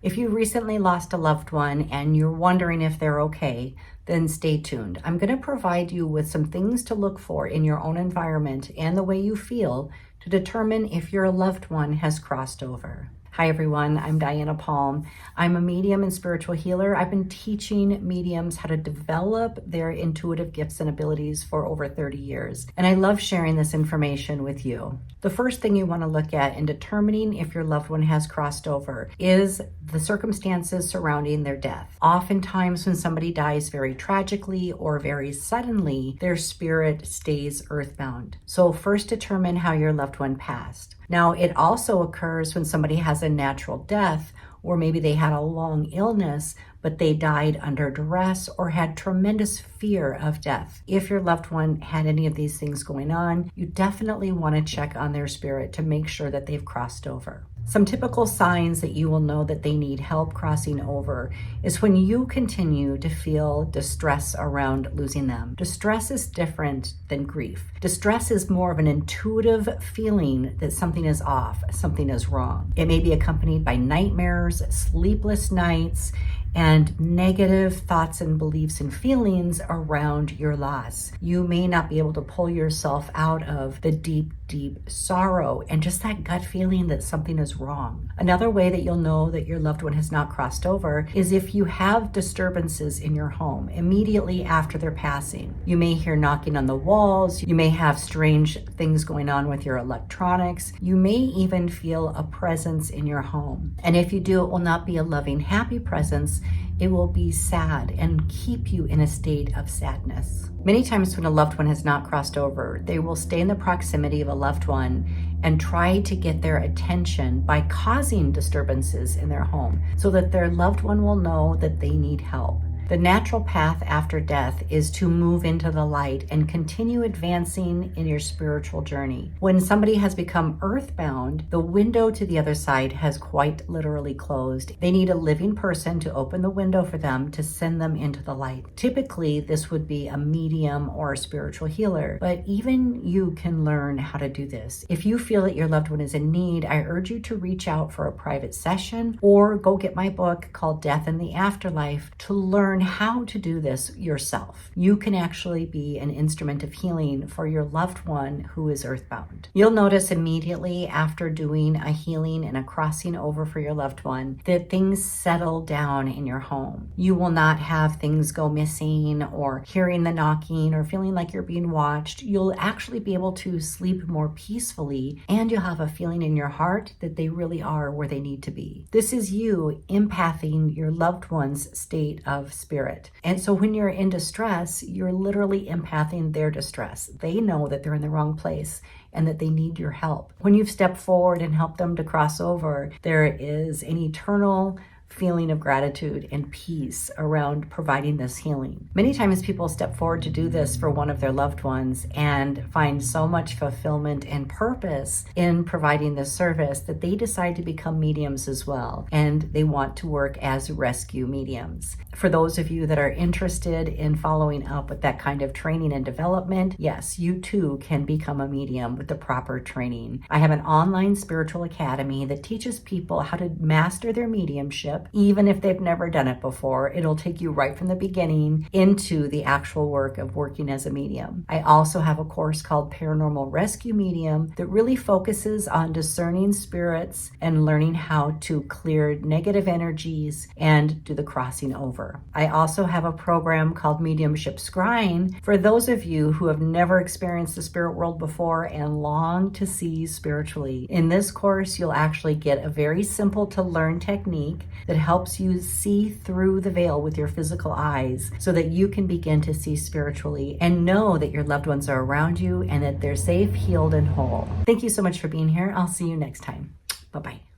If you recently lost a loved one and you're wondering if they're okay, then stay tuned. I'm going to provide you with some things to look for in your own environment and the way you feel to determine if your loved one has crossed over. Hi everyone, I'm Diana Palm. I'm a medium and spiritual healer. I've been teaching mediums how to develop their intuitive gifts and abilities for over 30 years, and I love sharing this information with you. The first thing you want to look at in determining if your loved one has crossed over is the circumstances surrounding their death. Oftentimes when somebody dies very tragically or very suddenly, their spirit stays earthbound. So first determine how your loved one passed. Now, it also occurs when somebody has a natural death, or maybe they had a long illness, but they died under duress or had tremendous fear of death. If your loved one had any of these things going on, you definitely want to check on their spirit to make sure that they've crossed over. Some typical signs that you will know that they need help crossing over is when you continue to feel distress around losing them. Distress is different than grief. Distress is more of an intuitive feeling that something is off, something is wrong. It may be accompanied by nightmares, sleepless nights, and negative thoughts and beliefs and feelings around your loss. You may not be able to pull yourself out of the deep sorrow and just that gut feeling that something is wrong. Another way that you'll know that your loved one has not crossed over is if you have disturbances in your home immediately after their passing. You may hear knocking on the walls. You may have strange things going on with your electronics. You may even feel a presence in your home. And if you do, it will not be a loving, happy presence. It will be sad and keep you in a state of sadness. Many times when a loved one has not crossed over, they will stay in the proximity of a loved one and try to get their attention by causing disturbances in their home so that their loved one will know that they need help. The natural path after death is to move into the light and continue advancing in your spiritual journey. When somebody has become earthbound, the window to the other side has quite literally closed. They need a living person to open the window for them to send them into the light. Typically, this would be a medium or a spiritual healer, but even you can learn how to do this. If you feel that your loved one is in need, I urge you to reach out for a private session or go get my book called Death in the Afterlife to learn how to do this yourself. You can actually be an instrument of healing for your loved one who is earthbound. You'll notice immediately after doing a healing and a crossing over for your loved one that things settle down in your home. You will not have things go missing or hearing the knocking or feeling like you're being watched. You'll actually be able to sleep more peacefully, and you'll have a feeling in your heart that they really are where they need to be. This is you empathing your loved one's state of spirit. And so when you're in distress, you're literally empathing their distress. They know that they're in the wrong place and that they need your help. When you've stepped forward and helped them to cross over, there is an eternal feeling of gratitude and peace around providing this healing. Many times people step forward to do this for one of their loved ones and find so much fulfillment and purpose in providing this service that they decide to become mediums as well, and they want to work as rescue mediums. For those of you that are interested in following up with that kind of training and development, yes, you too can become a medium with the proper training. I have an online spiritual academy that teaches people how to master their mediumship. Even if they've never done it before, it'll take you right from the beginning into the actual work of working as a medium. I also have a course called Paranormal Rescue Medium that really focuses on discerning spirits and learning how to clear negative energies and do the crossing over. I also have a program called Mediumship Scrying for those of you who have never experienced the spirit world before and long to see spiritually. In this course, you'll actually get a very simple to learn technique that helps you see through the veil with your physical eyes so that you can begin to see spiritually and know that your loved ones are around you and that they're safe, healed, and whole. Thank you so much for being here. I'll see you next time. Bye-bye.